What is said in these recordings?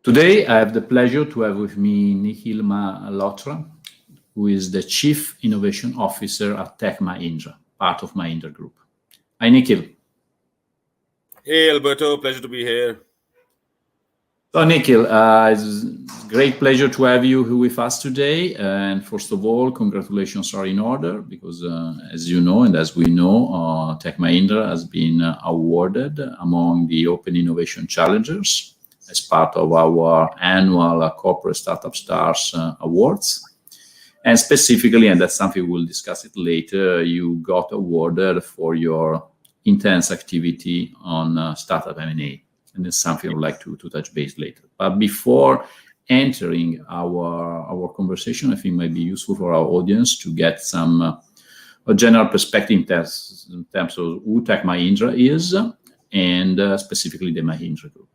Today, I have the pleasure to have with me Nikhil Malhotra, who is the Chief Innovation Officer at Tech Mahindra, part of Mahindra Group. Hi, Nikhil. Hey, Alberto. Pleasure to be here. So, Nikhil, it's a great pleasure to have you here with us today. And first of all, congratulations are in order because, as you know, and as we know, Tech Mahindra has been awarded among the Open Innovation Challengers as part of our annual Corporate Startup Stars Awards. And specifically, and that's something we'll discuss it later, you got awarded for your intense activity on Startup M&A. And it's something I'd like to touch base later. But before entering our conversation, I think it might be useful for our audience to get some a general perspective in terms of who Tech Mahindra is and specifically the Mahindra Group.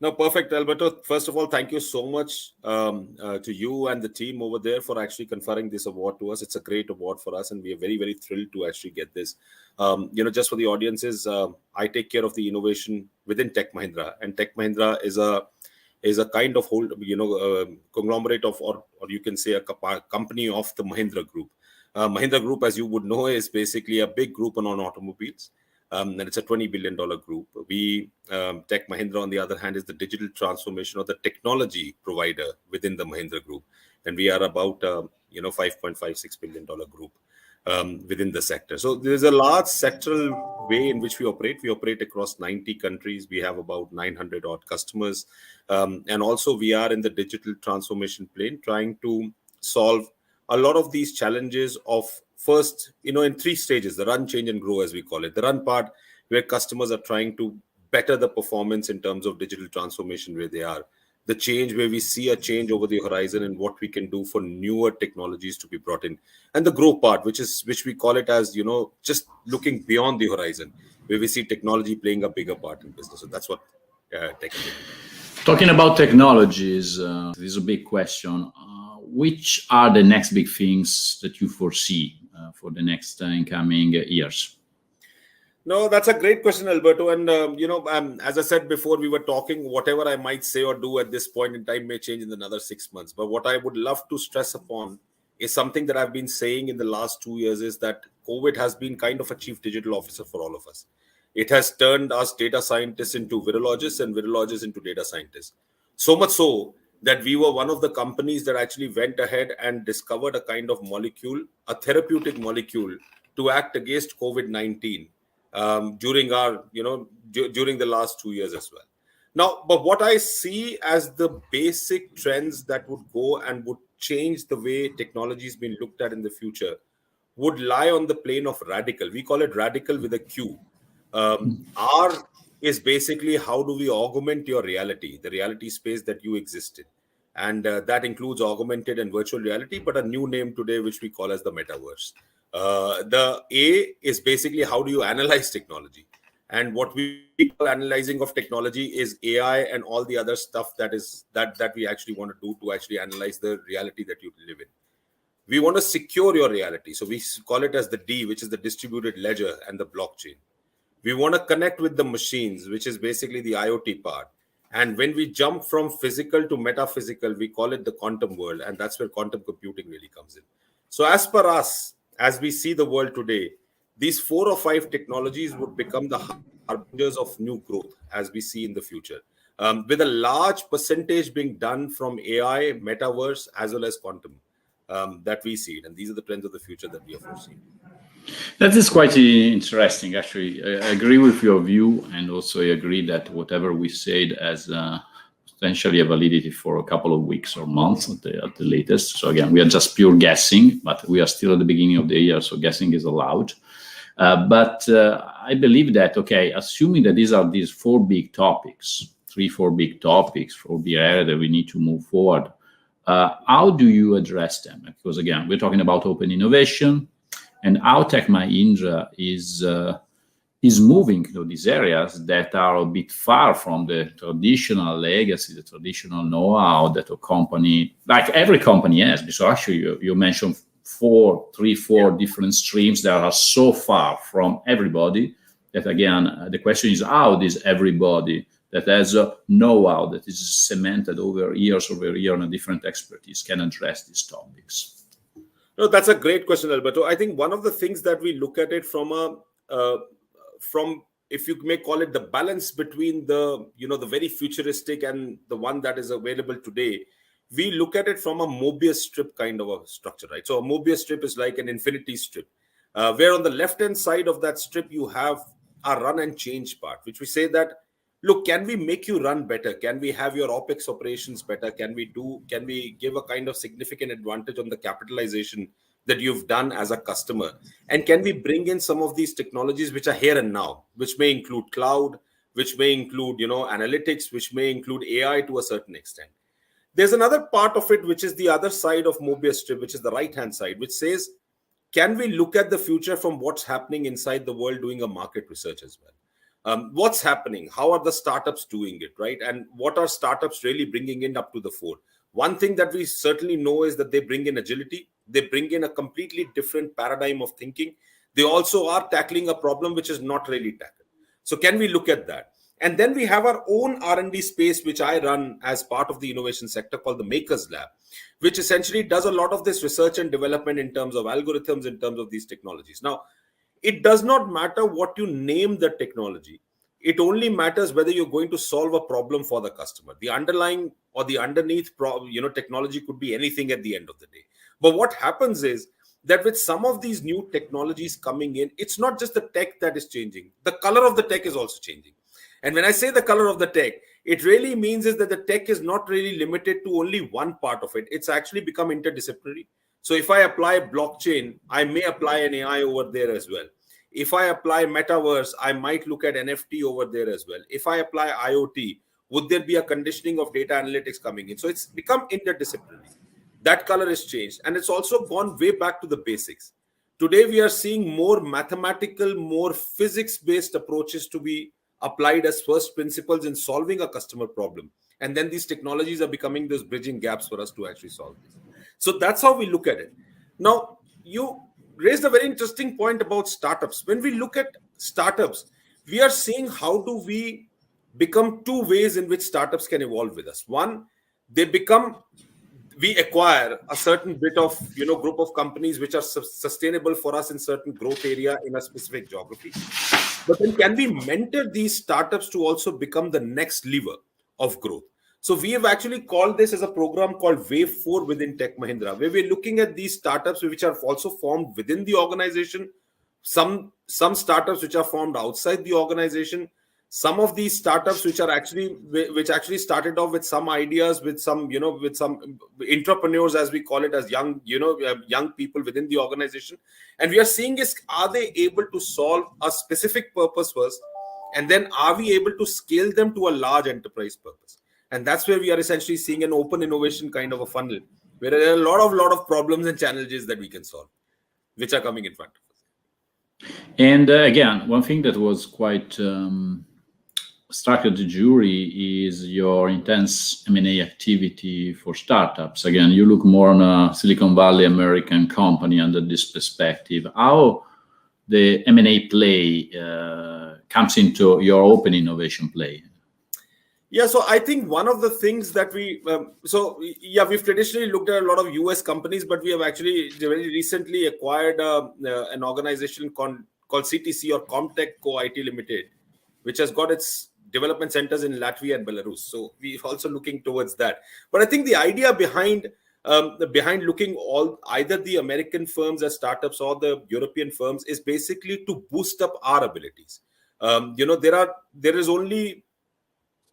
No, perfect, Alberto. First of all, thank you so much to you and the team over there for actually conferring this award to us. It's a great award for us, and we are very, very thrilled to actually get this. Just for the audiences, I take care of the innovation within Tech Mahindra, and Tech Mahindra is a kind of whole, conglomerate of, or you can say a company of the Mahindra Group. Mahindra Group, as you would know, is basically a big group on automobiles. And it's a $20 billion group. We, Tech Mahindra, on the other hand, is the digital transformation or the technology provider within the Mahindra Group. And we are about, $5.56 billion group within the sector. So there's a large sectoral way in which we operate. We operate across 90 countries. We have about 900 odd customers. And also we are in the digital transformation plane, trying to solve a lot of these challenges of first, in 3 stages, the run, change, and grow, as we call it. The run part, where customers are trying to better the performance in terms of digital transformation where they are. The change, where we see a change over the horizon and what we can do for newer technologies to be brought in. And the grow part, which we call it as, just looking beyond the horizon, where we see technology playing a bigger part in business. So that's what tech is. Talking about technologies, this is a big question. Which are the next big things that you foresee for the next incoming years? No, that's a great question, Alberto. And, as I said before, we were talking, whatever I might say or do at this point in time may change in another 6 months. But what I would love to stress upon is something that I've been saying in the last 2 years is that COVID has been kind of a chief digital officer for all of us. It has turned us data scientists into virologists and virologists into data scientists. So much so that we were one of the companies that actually went ahead and discovered a kind of molecule, a therapeutic molecule to act against COVID-19 during the last 2 years as well. Now, but what I see as the basic trends that would go and would change the way technology is being looked at in the future would lie on the plane of radical. We call it radical with a Q. R is basically how do we augment your reality, the reality space that you exist in. And that includes augmented and virtual reality, but a new name today, which we call as the Metaverse. The A is basically how do you analyze technology. And what we call analyzing of technology is AI and all the other stuff that we actually want to do to actually analyze the reality that you live in. We want to secure your reality. So we call it as the D, which is the distributed ledger and the blockchain. We want to connect with the machines, which is basically the IoT part. And when we jump from physical to metaphysical, we call it the quantum world. And that's where quantum computing really comes in. So as per us, as we see the world today, these 4 or 5 technologies would become the harbingers of new growth as we see in the future, with a large percentage being done from AI, metaverse, as well as quantum that we see it. And these are the trends of the future that we are foreseeing. That is quite interesting, actually. I agree with your view, and also I agree that whatever we said has potentially a validity for a couple of weeks or months at the latest. So again, we are just pure guessing, but we are still at the beginning of the year, so guessing is allowed. But I believe that, okay, assuming that these four big topics, 4 big topics, 4 big areas that we need to move forward, how do you address them? Because again, we're talking about open innovation, and how Tech Mahindra is moving to these areas that are a bit far from the traditional legacy, the traditional know-how that a company, like every company has. So actually, you mentioned 4 different streams that are so far from everybody that, again, the question is how does everybody that has a know-how that is cemented over years on a different expertise can address these topics? No, that's a great question, Alberto. I think one of the things that we look at it from if you may call it the balance between the very futuristic and the one that is available today, we look at it from a Mobius strip kind of a structure, right? So a Mobius strip is like an infinity strip, where on the left-hand side of that strip, you have a run and change part, which we say that, look, can we make you run better? Can we have your OpEx operations better? Can we give a kind of significant advantage on the capitalization that you've done as a customer? And can we bring in some of these technologies which are here and now, which may include cloud, which may include, analytics, which may include AI to a certain extent? There's another part of it, which is the other side of Mobius strip, which is the right-hand side, which says, can we look at the future from what's happening inside the world, doing a market research as well? What's happening? How are the startups doing it, right? And what are startups really bringing in up to the fore? One thing that we certainly know is that they bring in agility. They bring in a completely different paradigm of thinking. They also are tackling a problem which is not really tackled. So can we look at that? And then we have our own R&D space, which I run as part of the innovation sector, called the Makers Lab, which essentially does a lot of this research and development in terms of algorithms, in terms of these technologies. Now, it does not matter what you name the technology. It only matters whether you're going to solve a problem for the customer. The underlying or the underneath technology could be anything at the end of the day. But what happens is that with some of these new technologies coming in, it's not just the tech that is changing. The color of the tech is also changing. And when I say the color of the tech, it really means is that the tech is not really limited to only one part of it. It's actually become interdisciplinary. So if I apply blockchain, I may apply an AI over there as well. If I apply Metaverse, I might look at NFT over there as well. If I apply IoT, would there be a conditioning of data analytics coming in? So it's become interdisciplinary. That color has changed. And it's also gone way back to the basics. Today, we are seeing more mathematical, more physics-based approaches to be applied as first principles in solving a customer problem. And then these technologies are becoming those bridging gaps for us to actually solve this. So that's how we look at it. Now, you raised a very interesting point about startups. When we look at startups, we are seeing how do we become 2 ways in which startups can evolve with us. One, we acquire a certain bit of group of companies which are sustainable for us in certain growth area in a specific geography. But then can we mentor these startups to also become the next lever of growth? So we have actually called this as a program called Wave 4 within Tech Mahindra, where we're looking at these startups which are also formed within the organization, some startups which are formed outside the organization, some of these startups which actually started off with some ideas, with some entrepreneurs, as we call it, as young people within the organization. And we are seeing is, are they able to solve a specific purpose first, and then are we able to scale them to a large enterprise purpose? And that's where we are essentially seeing an open innovation kind of a funnel, where there are a lot of problems and challenges that we can solve, which are coming in front of us. And again, one thing that was quite struck at the jury is your intense M&A activity for startups. Again, you look more on a Silicon Valley American company under this perspective. How the M&A play comes into your open innovation play? Yeah, so I think one of the things that we've traditionally looked at a lot of US companies, but we have actually very recently acquired an organization called CTC, or Comtech Co. IT Limited, which has got its development centers in Latvia and Belarus. So we're also looking towards that. But I think the idea behind behind looking either the American firms as startups or the European firms is basically to boost up our abilities. There is only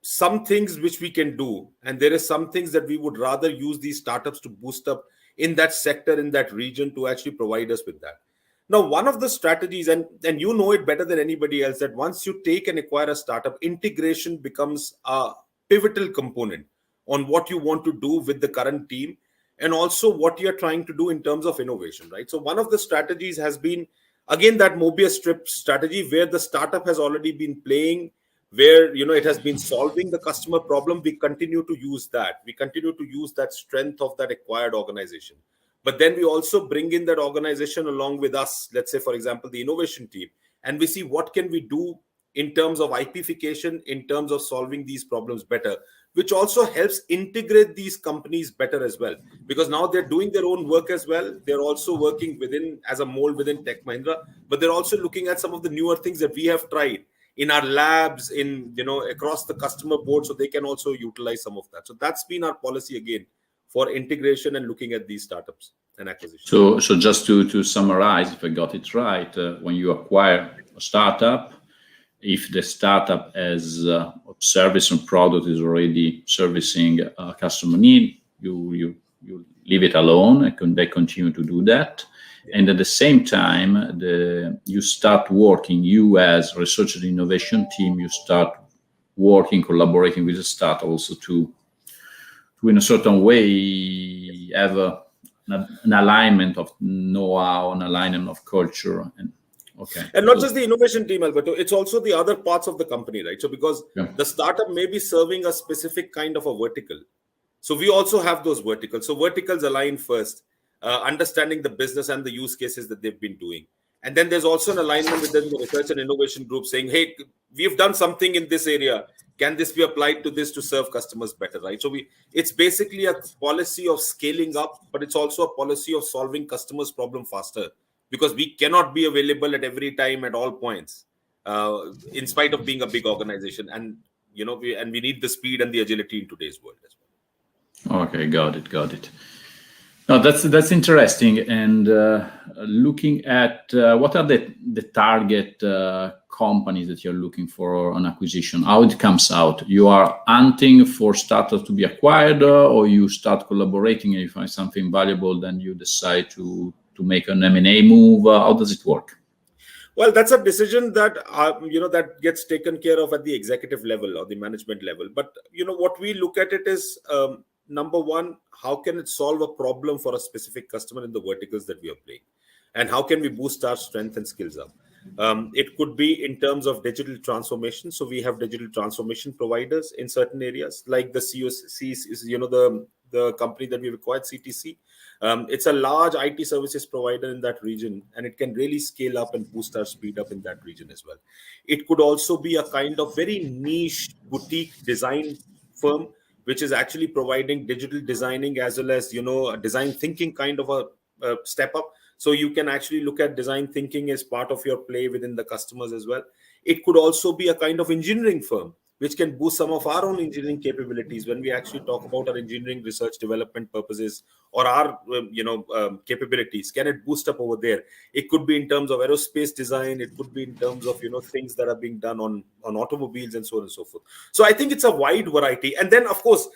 some things which we can do, and there is some things that we would rather use these startups to boost up in that sector, in that region, to actually provide us with that. Now, one of the strategies, and you know it better than anybody else, that once you take and acquire a startup, integration becomes a pivotal component on what you want to do with the current team, and also what you're trying to do in terms of innovation, right? So one of the strategies has been, again, that Mobius strip strategy, where the startup has already been playing, where it has been solving the customer problem. We continue to use that. We continue to use that strength of that acquired organization. But then we also bring in that organization along with us, let's say, for example, the innovation team, and we see what can we do in terms of IPification, in terms of solving these problems better, which also helps integrate these companies better as well. Because now they're doing their own work as well. They're also working within, as a mold within Tech Mahindra, but they're also looking at some of the newer things that we have tried in our labs, across the customer board, so they can also utilize some of that. So that's been our policy again for integration and looking at these startups and acquisitions. So just to summarize, if I got it right, when you acquire a startup, if the startup as a service and product is already servicing a customer need, you leave it alone, and they continue to do that. And at the same time, you start working, you as research and innovation team, you start working, collaborating with the startup also to in a certain way have an alignment of know-how, an alignment of culture. And not just the innovation team, Alberto, it's also the other parts of the company, right? So because the startup may be serving a specific kind of a vertical. So we also have those verticals. So verticals align first. Understanding the business and the use cases that they've been doing. And then there's also an alignment within the research and innovation group saying, hey, we've done something in this area. Can this be applied to this to serve customers better, right? So it's basically a policy of scaling up, but it's also a policy of solving customers' problem faster, because we cannot be available at every time at all points, in spite of being a big organization. And, we need the speed and the agility in today's world as well. Okay, got it. No, that's interesting. And looking at what are the target companies that you're looking for on acquisition, how it comes out? You are hunting for startups to be acquired, or you start collaborating, and you find something valuable, then you decide to make an M&A move? How does it work? Well, that's a decision that that gets taken care of at the executive level or the management level. But what we look at it is, number one, how can it solve a problem for a specific customer in the verticals that we are playing? And how can we boost our strength and skills up? It could be in terms of digital transformation. So we have digital transformation providers in certain areas, like the COC is, the company that we acquired, CTC. It's a large IT services provider in that region, and it can really scale up and boost our speed up in that region as well. It could also be a kind of very niche boutique design firm, which is actually providing digital designing as well as, a design thinking kind of a step up. So you can actually look at design thinking as part of your play within the customers as well. It could also be a kind of engineering firm, which can boost some of our own engineering capabilities when we actually talk about our engineering research development purposes or our capabilities. Can it boost up over there? It could be in terms of aerospace design. It could be in terms of things that are being done on automobiles and so on and so forth. So I think it's a wide variety. And then, of course,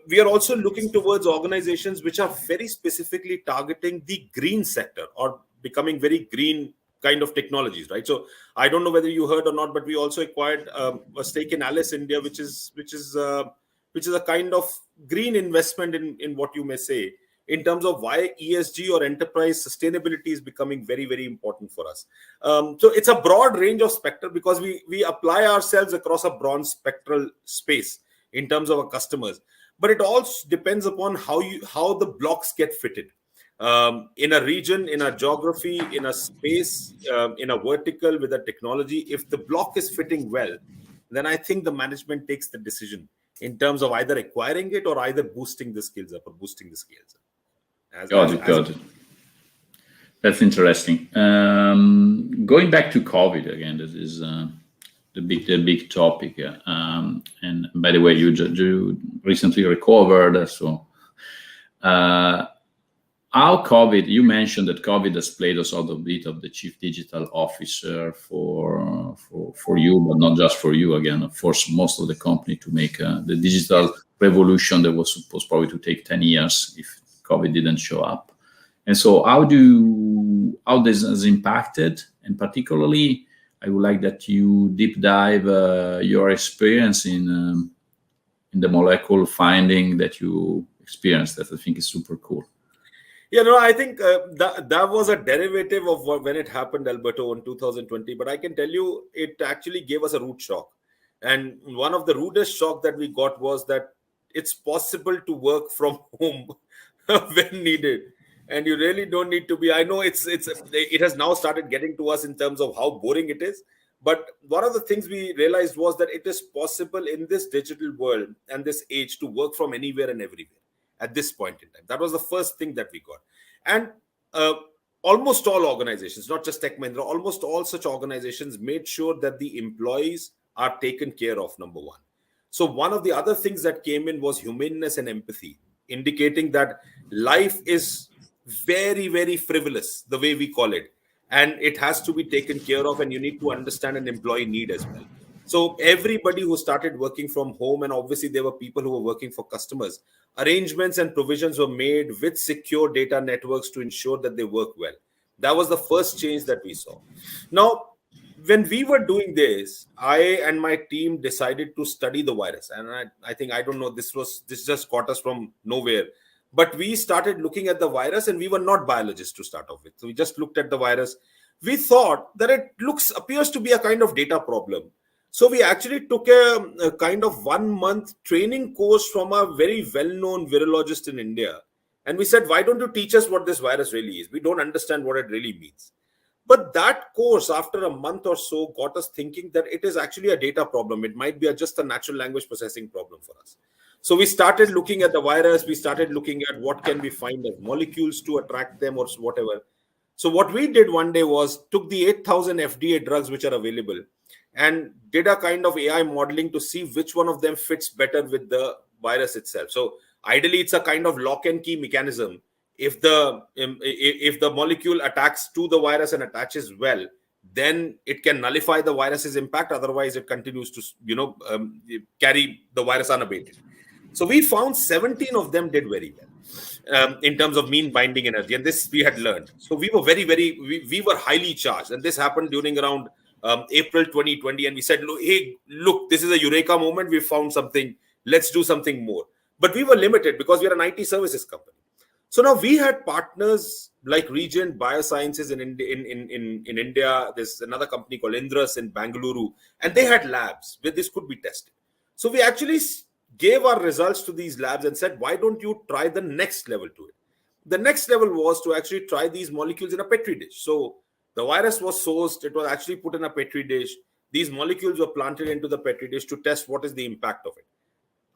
we are also looking towards organizations which are very specifically targeting the green sector or becoming very green kind of technologies, right? So I don't know whether you heard or not, but we also acquired a stake in Alice India, which is a kind of green investment in what you may say, in terms of why ESG or enterprise sustainability is becoming very, very important for us. So it's a broad range of spectrum, because we apply ourselves across a broad spectral space in terms of our customers, but it all depends upon how the blocks get fitted. In a region, in a geography, in a space, in a vertical with a technology, if the block is fitting well, then I think the management takes the decision in terms of either acquiring it or either boosting the skills up or boosting the scales up. Got it. That's interesting. Going back to COVID again, this is the big topic. And by the way, you recently recovered, so How COVID, you mentioned that COVID has played a sort of bit of the chief digital officer for you, but not just for you, again, for most of the company to make the digital revolution that was supposed probably to take 10 years if COVID didn't show up. And so how this has impacted, and particularly, I would like that you deep dive your experience in the molecule finding that you experienced, that I think is super cool. Yeah, no, I think that was a derivative of when it happened, Alberto, in 2020. But I can tell you, it actually gave us a root shock. And one of the rudest shock that we got was that it's possible to work from home when needed. And you really don't need to be. I know it has now started getting to us in terms of how boring it is. But one of the things we realized was that it is possible in this digital world and this age to work from anywhere and everywhere at this point in time. That was the first thing that we got. And almost all organizations, not just Tech Mahindra, almost all such organizations made sure that the employees are taken care of, number one. So one of the other things that came in was humaneness and empathy, indicating that life is very, very frivolous, the way we call it. And it has to be taken care of, and you need to understand an employee need as well. So everybody who started working from home, and obviously there were people who were working for customers, arrangements and provisions were made with secure data networks to ensure that they work well. That was the first change that we saw. Now, when we were doing this, I and my team decided to study the virus. And I think, I don't know, this just caught us from nowhere. But we started looking at the virus, and we were not biologists to start off with. So we just looked at the virus. We thought that it appears to be a kind of data problem. So we actually took a kind of 1 month training course from a very well-known virologist in India. And we said, why don't you teach us what this virus really is? We don't understand what it really means. But that course, after a month or so, got us thinking that it is actually a data problem. It might be just a natural language processing problem for us. So we started looking at the virus. We started looking at what can we find as molecules to attract them or whatever. So what we did one day was took the 8,000 FDA drugs which are available and did a kind of AI modeling to see which one of them fits better with the virus itself. So ideally, it's a kind of lock and key mechanism. If the molecule attacks to the virus and attaches well, then it can nullify the virus's impact. Otherwise, it continues to carry the virus unabated. So we found 17 of them did very well in terms of mean binding energy, and this we had learned. So we were we were highly charged, and this happened during around April 2020, and we said, hey, look, this is a eureka moment. We found something. Let's do something more. But we were limited because we are an IT services company. So now we had partners like Regent Biosciences in India. There's another company called Indras in Bangalore, and they had labs where this could be tested. So we actually gave our results to these labs and said, why don't you try the next level to it? The next level was to actually try these molecules in a petri dish. So the virus was sourced, it was actually put in a petri dish. These molecules were planted into the petri dish to test what is the impact of it.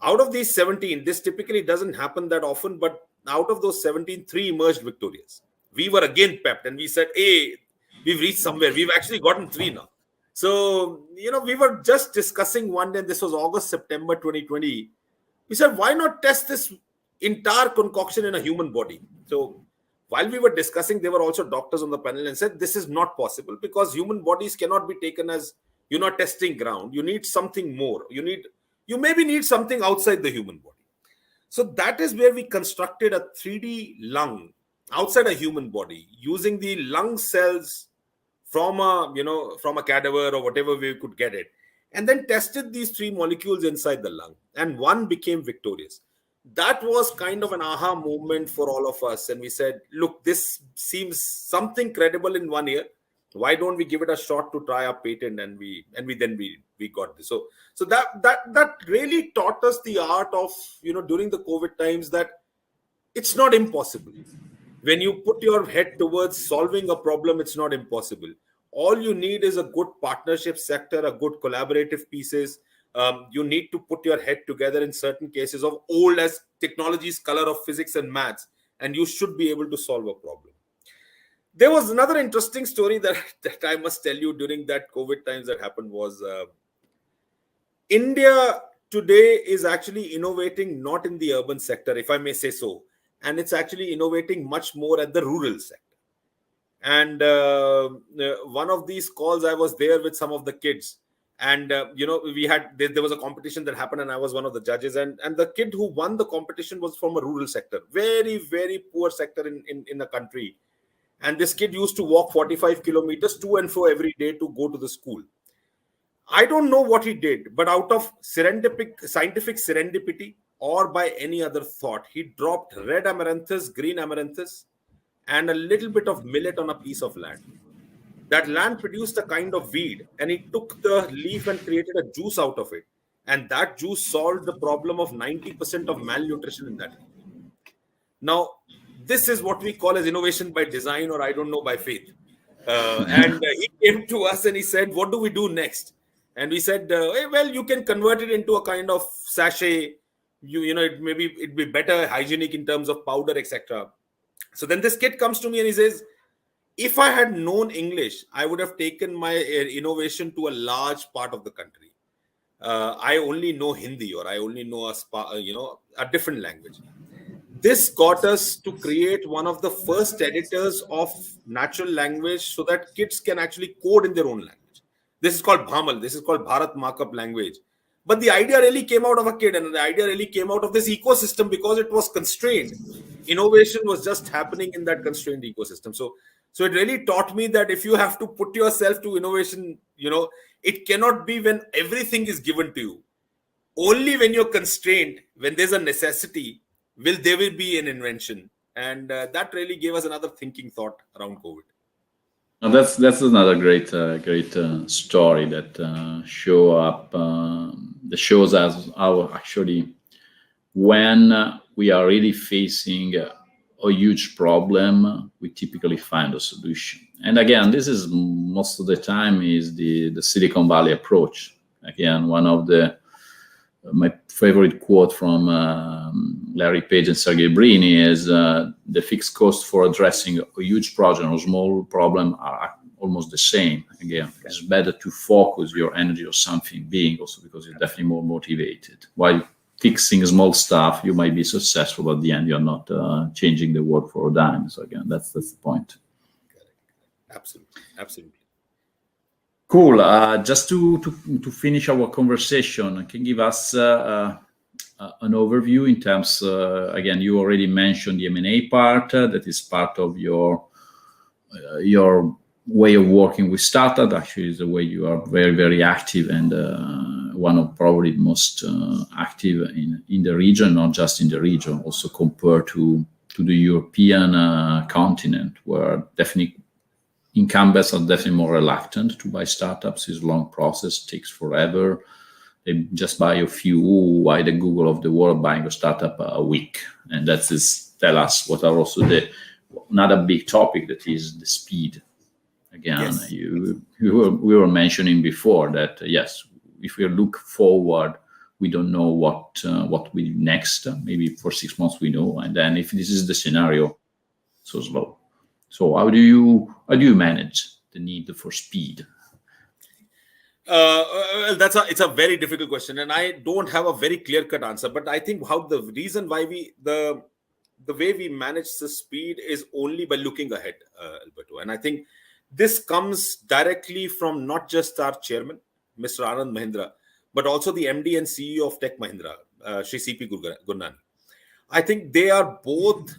Out of these 17, this typically doesn't happen that often, but out of those 17, 3 emerged victorious. We were again pepped and we said, hey, we've reached somewhere. We've actually gotten 3 now. So, we were just discussing one day, and this was August, September 2020. We said, why not test this entire concoction in a human body? So while we were discussing, there were also doctors on the panel and said, this is not possible because human bodies cannot be taken as, testing ground. You need something more. You maybe need something outside the human body. So that is where we constructed a 3D lung outside a human body using the lung cells from a cadaver or whatever we could get it, and then tested these 3 molecules inside the lung, and one became victorious. That was kind of an aha moment for all of us, and we said, look, this seems something credible in one year. Why don't we give it a shot to try our patent? And we got this. So that really taught us the art of, during the COVID times, that it's not impossible. When you put your head towards solving a problem, it's not impossible. All you need is a good partnership sector, a good collaborative pieces. You need to put your head together in certain cases of old as technology's color of physics and maths, and you should be able to solve a problem. There was another interesting story that I must tell you during that COVID times that happened was India today is actually innovating not in the urban sector, if I may say so. and it's actually innovating much more at the rural sector. And one of these calls, I was there with some of the kids, and we had there was a competition that happened, and I was one of the judges, and the kid who won the competition was from a rural sector, very, very poor sector in the country. And this kid used to walk 45 kilometers to and fro every day to go to the school. I don't know what he did, but out of scientific serendipity or by any other thought, he dropped red amaranthus, green amaranthus, and a little bit of millet on a piece of land. That land produced a kind of weed, and he took the leaf and created a juice out of it. And that juice solved the problem of 90% of malnutrition in that region. Now, this is what we call as innovation by design, or I don't know, by faith. And he came to us and he said, "What do we do next?" And we said, "Hey, well, you can convert it into a kind of sachet. It'd be better, hygienic in terms of powder, etc." So then this kid comes to me and he says, "If I had known English, I would have taken my innovation to a large part of the country. I only know Hindi, or I only know a different language." This got us to create one of the first editors of natural language so that kids can actually code in their own language. This is called Bhamal. This is called Bharat Markup Language. But the idea really came out of a kid, and the idea really came out of this ecosystem because it was constrained. Innovation was just happening in that constrained ecosystem. So it really taught me that if you have to put yourself to innovation, it cannot be when everything is given to you. Only when you're constrained, when there's a necessity, there will be an invention. And that really gave us another thinking thought around COVID. Now that's another great story that shows us how actually when we are really facing a huge problem, we typically find a solution. And again, this is most of the time is the Silicon Valley approach. Again, one of my favorite quote from Larry Page and Sergey Brin is the fixed cost for addressing a huge project or a small problem are almost the same. Again, it's better to focus your energy on something big, also because you're definitely more motivated. While fixing small stuff, you might be successful, but at the end, you're not changing the world for a dime. So again, that's the point. Absolutely. Cool. Just to finish our conversation, can you give us an overview in terms? Again, you already mentioned the M&A part. That is part of your way of working with startup. Actually, is the way you are very, very active and one of probably the most active in the region, not just in the region, also compared to the European continent, where definitely incumbents are definitely more reluctant to buy startups. It's a long process, takes forever. They just buy a few, why the Google of the world buying a startup a week. And that is tell us what are also another big topic, that is the speed. Again, yes. We were mentioning before that, yes, if we look forward, we don't know what will be next. Maybe for 6 months we know. And then if this is the scenario, so slow. So how do you manage the need for speed? It's a very difficult question, and I don't have a very clear-cut answer. But I think the reason why the way we manage the speed is only by looking ahead, Alberto. And I think this comes directly from not just our chairman, Mr. Anand Mahindra, but also the MD and CEO of Tech Mahindra, Shri C.P. Gurnani. I think they have both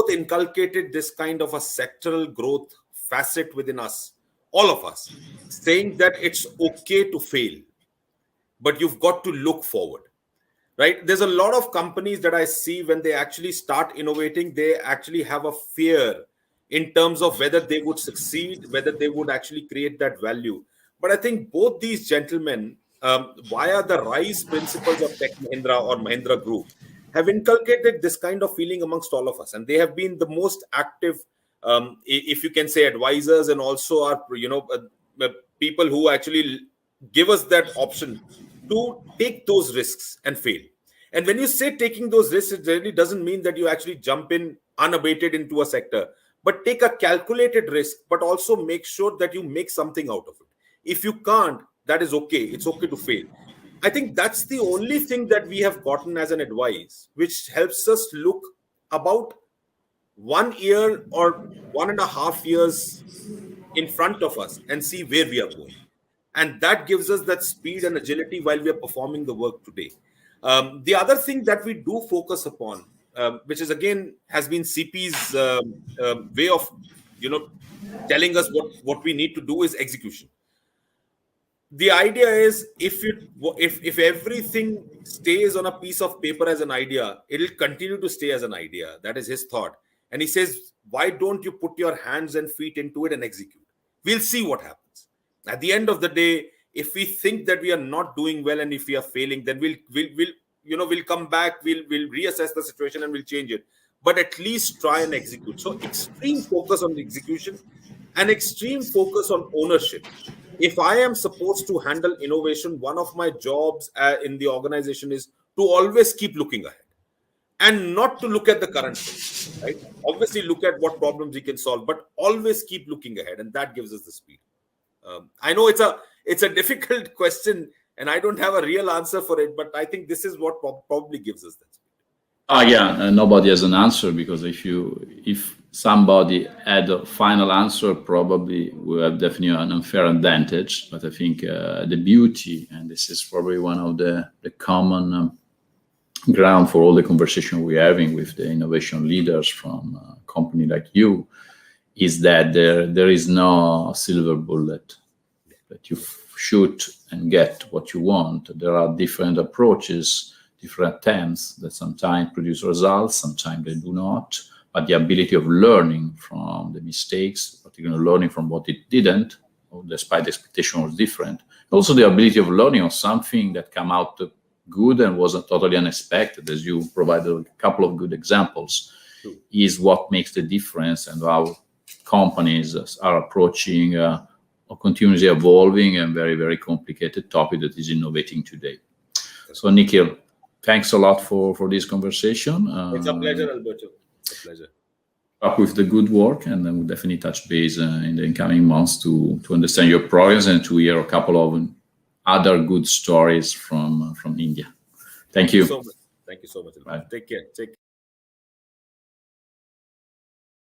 inculcated this kind of a sectoral growth facet within us, all of us, saying that it's okay to fail, but you've got to look forward, right? There's a lot of companies that I see when they actually start innovating, they actually have a fear in terms of whether they would succeed, whether they would actually create that value. But I think both these gentlemen, via the RISE principles of Tech Mahindra or Mahindra Group, have inculcated this kind of feeling amongst all of us, and they have been the most active, if you can say, advisors, and also are people who actually give us that option to take those risks and fail. And when you say taking those risks, it really doesn't mean that you actually jump in unabated into a sector, but take a calculated risk, but also make sure that you make something out of it. If you can't, that is okay. It's okay to fail. I think that's the only thing that we have gotten as an advice, which helps us look about 1 year or 1.5 years in front of us and see where we are going. And that gives us that speed and agility while we are performing the work today. The other thing that we do focus upon, which is again has been CP's way of, telling us what we need to do, is execution. The idea is, if everything stays on a piece of paper as an idea, it'll continue to stay as an idea. That is his thought. And he says, why don't you put your hands and feet into it and execute? We'll see what happens. At the end of the day, if we think that we are not doing well and if we are failing, then we'll come back, we'll reassess the situation and we'll change it. But at least try and execute. So extreme focus on execution and extreme focus on ownership. If I am supposed to handle innovation, one of my jobs in the organization is to always keep looking ahead and not to look at the current thing, right? Obviously, look at what problems we can solve, but always keep looking ahead, and that gives us the speed. I know it's a difficult question, and I don't have a real answer for it, but I think this is what probably gives us that speed. Nobody has an answer, because if somebody had a final answer, probably we have definitely an unfair advantage. But I think the beauty, and this is probably one of the common ground for all the conversation we're having with the innovation leaders from a company like you, is that there is no silver bullet that you shoot and get what you want. There are different approaches, different attempts that sometimes produce results, sometimes they do not. But the ability of learning from the mistakes, particularly learning from what it didn't, or despite the expectation was different. Also the ability of learning on something that came out good and wasn't totally unexpected, as you provided a couple of good examples, is what makes the difference, and how companies are approaching a continuously evolving and very, very complicated topic that is innovating today. So Nikhil, thanks a lot for this conversation. It's a pleasure, Alberto. It's a pleasure. Up with the good work, and then we'll definitely touch base in the incoming months to understand your progress and to hear a couple of other good stories from India. Thank you. Thank you so much. Bye. Take care.